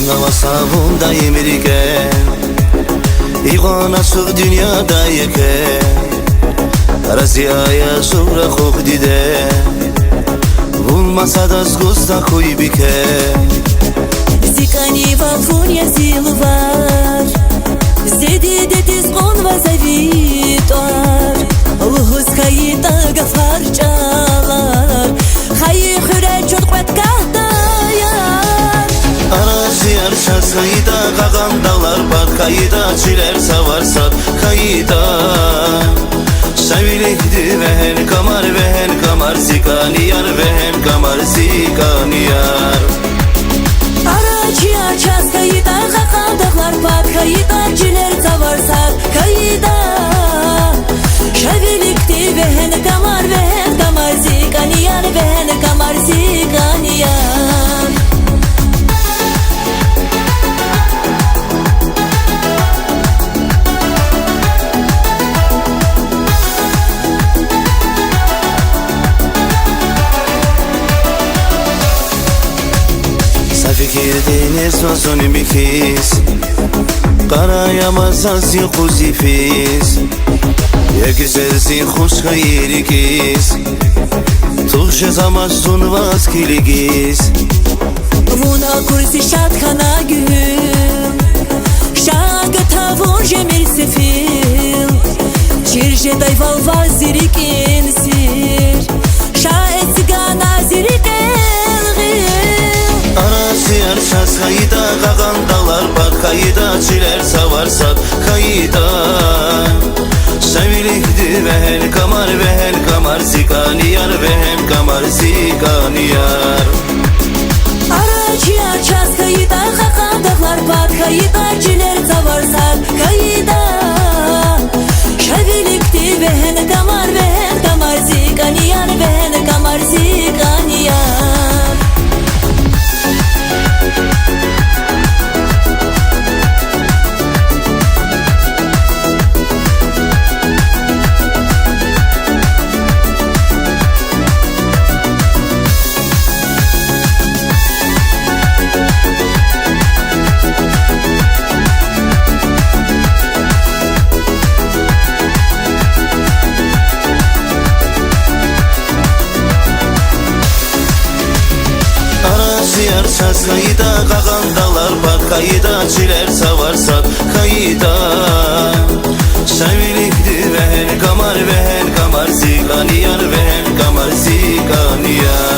Navasavunda yemirike İğanasıq dünyada yeke Raziyaya şura xok dide Bulmasa da zgusta koy bike Zikani валфунья зилвар Зеди детис он вазавитар Лухус кайта гафар чалар Хайи хюре чот кваткахтаяр Araziyar şas kayıda Kağan dağlar bat kayıda Çiler savarsat kayıda Şavilikdi vehen kamar Zikaniyar vehen kamar zikaniyar Aracıya ças kayıda Kağan dağlar bat kayıda Çiler savarsat kayıda Şavilikdi vehen kamar Zikaniyar vehen kamar zikaniyar Fikirdiniz sözünü bikiz Qarayamazsız yuxuzifiz Ya güzelsin xoş hayirikiz Tuğşe zamazsun vaskiligiz Vuna kursi şatkana güm Şagı tavun jemir sefil Çirje dayval vazirikin sir Şaet zigana zirikel gil Arasiyar şas kayıda Kağan dağlar bat kayıda Çiler savarsat kayıda Şavilikdi vehen kamar Zikaniyar vehen kamar zikaniyar Aracıya ças kayıda Kağan dağlar bat kayıda Çiler savarsat kayıda Şavilikdi vehen kamar Zikaniyar vehen kamar zikaniyar Arasiyar şas kayıda Kağan dağlar bat kayıda Çiler savarsat kayıda Şavilikdi vehen kamar Zikaniyar vehen kamar zikaniyar